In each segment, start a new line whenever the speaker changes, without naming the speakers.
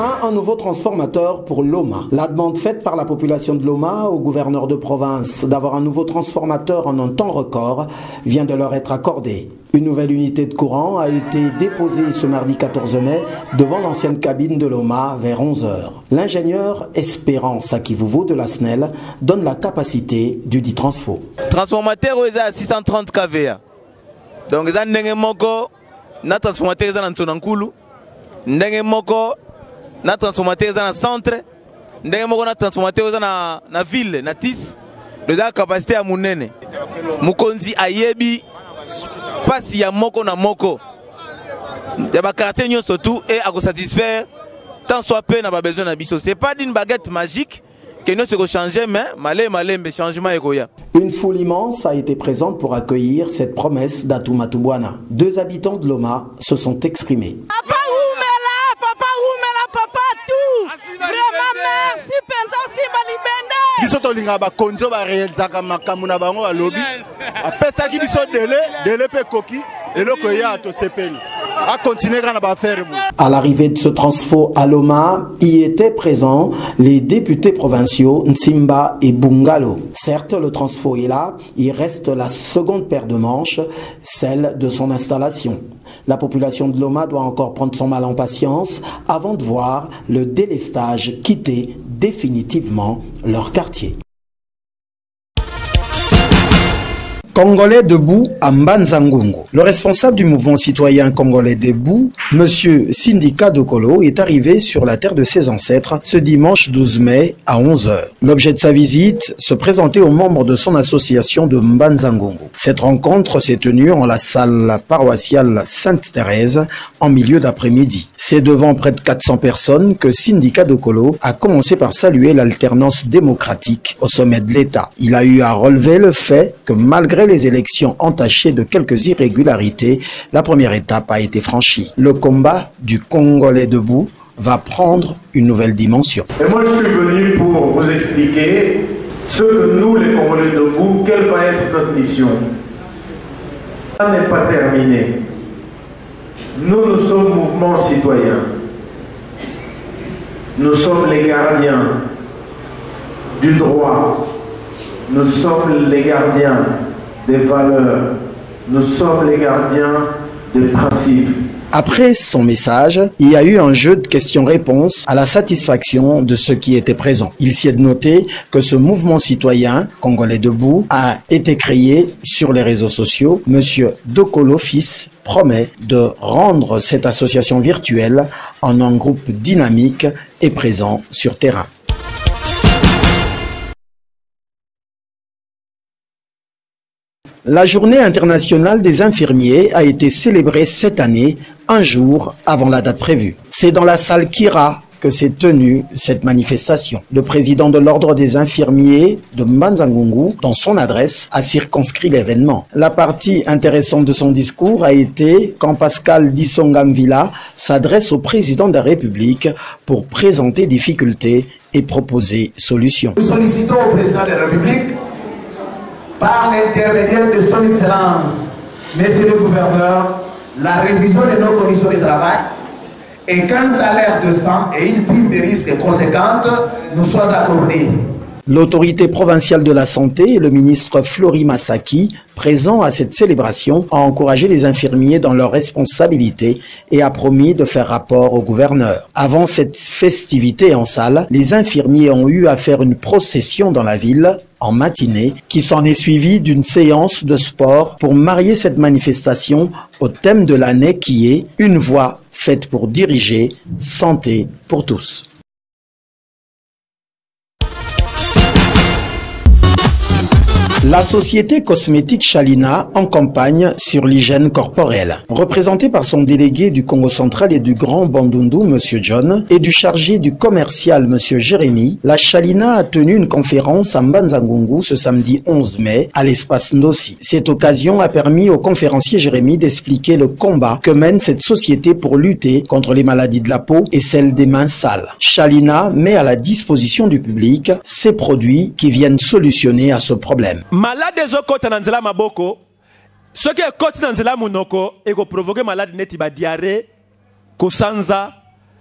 Enfin, un nouveau transformateur pour Loma. La demande faite par la population de Loma au gouverneur de province d'avoir un nouveau transformateur en un temps record vient de leur être accordée. Une nouvelle unité de courant a été déposée ce mardi 14 mai devant l'ancienne cabine de Loma vers 11 h. L'ingénieur Espérance Akivuvu de la SNEL donne la capacité du dit transfo.
Transformateur est à 630 kVA. Donc, il y a un transformateur dans Ntonankulu, un transformateur dans le centre, un transformateur dans la ville, na TIS, de la capacité à Mounene. Mukonzi Ayebi, passe ya moko na moko. Il y a des quartiers surtout et à satisfaire tant soit peu n'a pas besoin d'ambition. Ce n'est pas d'une baguette magique que nous se changer, mais malé, mais changement est goya.
Une foule immense a été présente pour accueillir cette promesse d'Atumatubwana. 2 habitants de Loma se sont exprimés.
Papa tout. Vraiment merci penza simba libende.
Biso to linga ba konzo ba réalisaka makamu na bango ba lobby. Apesa ki biso délai pe koki eloko ya to sepeli. A continuer kana ba faire.
À l'arrivée de ce transfo à Loma, y étaient présents les députés provinciaux Nsimba et Bungalo. Certes, le transfo est là, il reste la seconde paire de manches, celle de son installation. La population de Loma doit encore prendre son mal en patience avant de voir le délestage quitter définitivement leur quartier. Congolais debout à Mbanza-Ngungu. Le responsable du mouvement citoyen congolais debout, Monsieur Sindika Dokolo, est arrivé sur la terre de ses ancêtres ce dimanche 12 mai à 11 h. L'objet de sa visite, se présenter aux membres de son association de Mbanza-Ngungu. Cette rencontre s'est tenue en la salle paroissiale Sainte-Thérèse en milieu d'après-midi. C'est devant près de 400 personnes que Sindika Dokolo a commencé par saluer l'alternance démocratique au sommet de l'État. Il a eu à relever le fait que malgré les élections entachées de quelques irrégularités, la première étape a été franchie. Le combat du Congolais debout va prendre une nouvelle dimension.
Et moi je suis venu pour vous expliquer ce que nous les Congolais debout, quelle va être notre mission. Ça n'est pas terminé. Nous sommes mouvement citoyen. Nous sommes les gardiens du droit. Nous sommes les gardiens des valeurs, nous sommes les gardiens des principes.
Après son message, il y a eu un jeu de questions-réponses à la satisfaction de ceux qui étaient présents. Il s'y est noté que ce mouvement citoyen, Congolais debout, a été créé sur les réseaux sociaux. Monsieur Dokolo Fils promet de rendre cette association virtuelle en un groupe dynamique et présent sur terrain. La journée internationale des infirmiers a été célébrée cette année, un jour avant la date prévue. C'est dans la salle Kira que s'est tenue cette manifestation. Le président de l'ordre des infirmiers de Mbanza-Ngungu, dans son adresse, a circonscrit l'événement. La partie intéressante de son discours a été quand Pascal Dissongamvila s'adresse au président de la République pour présenter difficultés et proposer solutions.
Nous sollicitons au président de la République par l'intermédiaire de son Excellence, Monsieur le Gouverneur, la révision de nos conditions de travail et qu'un salaire de 100 et une prime de risque conséquente nous soient accordés.
L'autorité provinciale de la santé et le ministre Flori Masaki, présent à cette célébration, a encouragé les infirmiers dans leurs responsabilités et a promis de faire rapport au gouverneur. Avant cette festivité en salle, les infirmiers ont eu à faire une procession dans la ville en matinée, qui s'en est suivie d'une séance de sport pour marier cette manifestation au thème de l'année qui est « Une voix faite pour diriger, santé pour tous ». La société cosmétique Shalina en campagne sur l'hygiène corporelle. Représentée par son délégué du Congo central et du Grand Bandundu, M. John, et du chargé du commercial, M. Jérémy, la Shalina a tenu une conférence à Mbanza-Ngungu ce samedi 11 mai à l'espace Nossi. Cette occasion a permis au conférencier Jérémy d'expliquer le combat que mène cette société pour lutter contre les maladies de la peau et celles des mains sales. Shalina met à la disposition du public ces produits qui viennent solutionner à ce problème.
Malade des côtés dans la maboko, ce qui est côté dans la monoko, et qui provoque malade neti ba diarrhée, kosanza,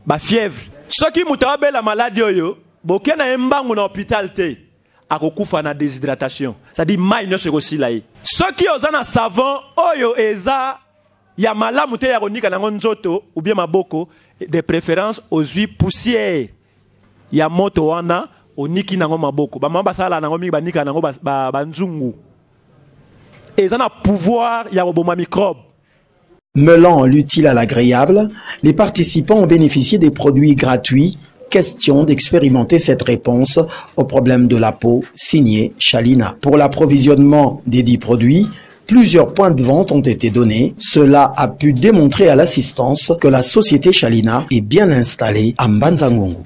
ba fièvre. Soki mutabe la maladie oyo, bokena embangu na hôpital te, akokufa na déshydratation. Ça dit mai no se aussi là. Soki ozana savon oyo eza ya malamu te ya konika na nzoto ou bien maboko, de préférence aux huiles poussières. Ya moto wana oniki nango maboko. Ba mamba sala nango mi banika nango ba nzungu. Ezana pouvoir ya roboma microbe.
Mêlant l'utile à l'agréable, les participants ont bénéficié des produits gratuits. Question d'expérimenter cette réponse au problème de la peau, signé Chalina. Pour l'approvisionnement des 10 produits, plusieurs points de vente ont été donnés. Cela a pu démontrer à l'assistance que la société Chalina est bien installée à Mbanza-Ngungu.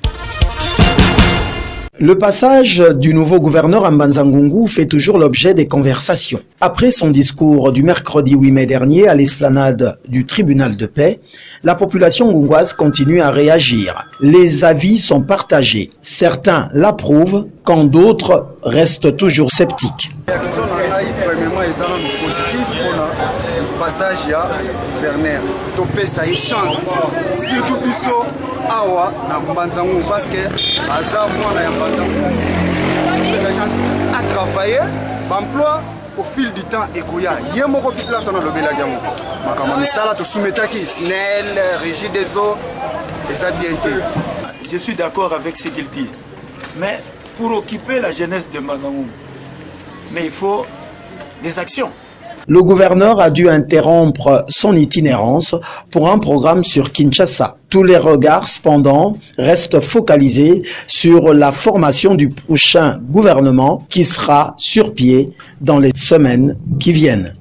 Le passage du nouveau gouverneur à Mbanza-Ngungu fait toujours l'objet des conversations. Après son discours du mercredi 8 mai dernier à l'esplanade du tribunal de paix, la population ngungoise continue à réagir. Les avis sont partagés. Certains l'approuvent, quand d'autres restent toujours sceptiques.
Passage ya gouverneur topé ça une chance surtout biso awa na Mbanza-Ngungu parce que aza mwana ya Mbanza-Ngungu sa chance à travailler emploi au fil du temps ekoya yemoko place na lobela jamu makama misala to soumetaki SNEL régie des eaux les habiletés.
Je suis d'accord avec ce qu'il dit, mais pour occuper la jeunesse de Mbanza-Ngungu, mais il faut des actions.
Le gouverneur a dû interrompre son itinérance pour un programme sur Kinshasa. Tous les regards, cependant, restent focalisés sur la formation du prochain gouvernement qui sera sur pied dans les semaines qui viennent.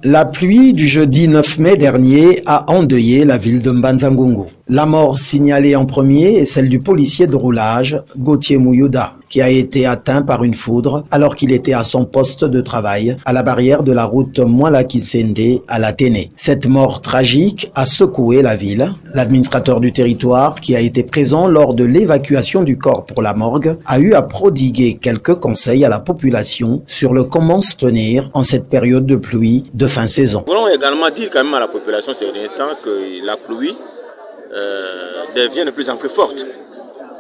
La pluie du jeudi 9 mai dernier a endeuillé la ville de Mbanza-Ngungu. La mort signalée en premier est celle du policier de roulage, Gauthier Mouyouda, qui a été atteint par une foudre alors qu'il était à son poste de travail à la barrière de la route Mouala-Kisende à la Téné. Cette mort tragique a secoué la ville. L'administrateur du territoire, qui a été présent lors de l'évacuation du corps pour la morgue, a eu à prodiguer quelques conseils à la population sur le comment se tenir en cette période de pluie de fin saison.
Nous voulons également dire quand même à la population ces derniers temps que la pluie devient de plus en plus forte.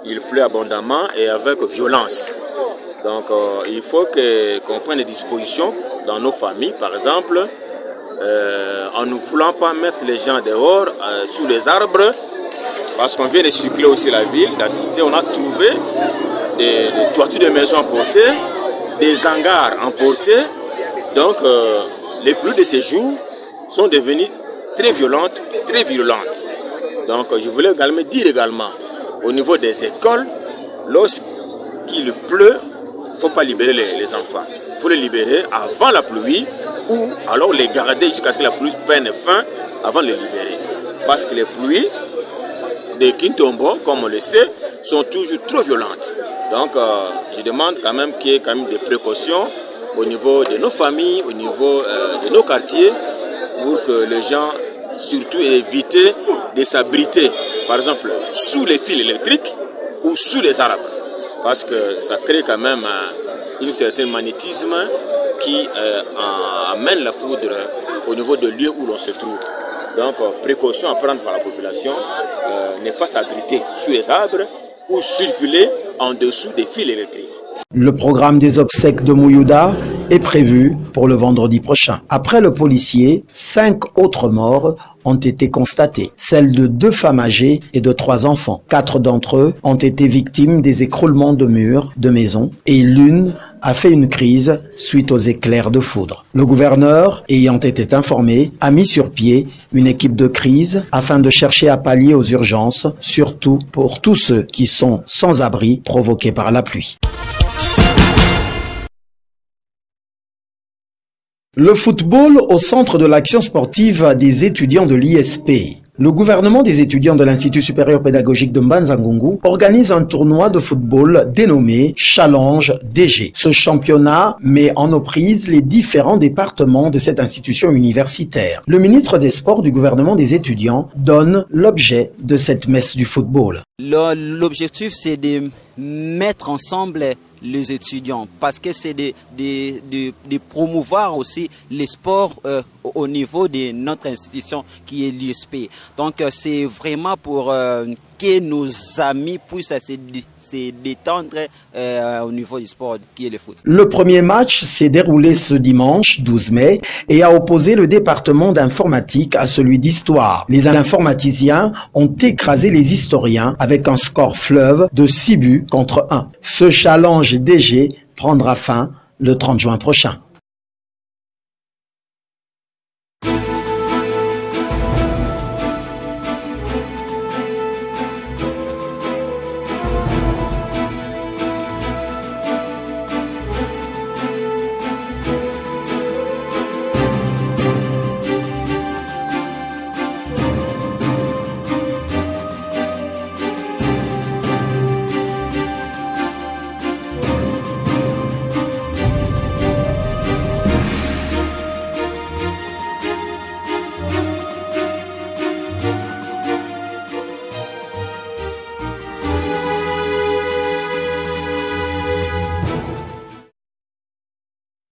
Il pleut abondamment et avec violence. Donc il faut qu'on prenne des dispositions dans nos familles, par exemple, en ne voulant pas mettre les gens dehors, sous les arbres, parce qu'on vient de circuler aussi la ville, la cité, on a trouvé des toitures de maisons emportées, des hangars emportés. Donc les pluies de ces jours sont devenues très violentes, très virulentes. Donc je voulais également dire au niveau des écoles, lorsqu'il pleut, il ne faut pas libérer les enfants. Il faut les libérer avant la pluie ou alors les garder jusqu'à ce que la pluie prenne fin avant de les libérer. Parce que les pluies de Kintombo, comme on le sait, sont toujours trop violentes. Donc je demande quand même qu'il y ait quand même des précautions au niveau de nos familles, au niveau de nos quartiers, pour que les gens surtout éviter de s'abriter, par exemple, sous les fils électriques ou sous les arbres. Parce que ça crée quand même un certain magnétisme qui amène la foudre au niveau de lieux où l'on se trouve. Donc, précaution à prendre par la population, ne pas s'abriter sous les arbres ou circuler en dessous des fils électriques.
Le programme des obsèques de Mouyouda est prévu pour le vendredi prochain. Après le policier, 5 autres morts ont été constatées, celles de 2 femmes âgées et de 3 enfants. 4 d'entre eux ont été victimes des écroulements de murs de maisons et l'une a fait une crise suite aux éclairs de foudre. Le gouverneur, ayant été informé, a mis sur pied une équipe de crise afin de chercher à pallier aux urgences, surtout pour tous ceux qui sont sans abri provoqués par la pluie. Le football au centre de l'action sportive des étudiants de l'ISP. Le gouvernement des étudiants de l'Institut supérieur pédagogique de Mbanza-Ngungu organise un tournoi de football dénommé Challenge DG. Ce championnat met en aux prises les différents départements de cette institution universitaire. Le ministre des Sports du gouvernement des étudiants donne l'objet de cette messe du football.
L'objectif, c'est de mettre ensemble les étudiants, parce que c'est de promouvoir aussi les sports au niveau de notre institution qui est l'USP. Donc c'est vraiment pour que nos amis puissent se détendre au niveau du sport qui est le foot.
Le premier match s'est déroulé ce dimanche 12 mai et a opposé le département d'informatique à celui d'histoire. Les informaticiens ont écrasé les historiens avec un score fleuve de 6 buts contre 1. Ce challenge DG prendra fin le 30 juin prochain.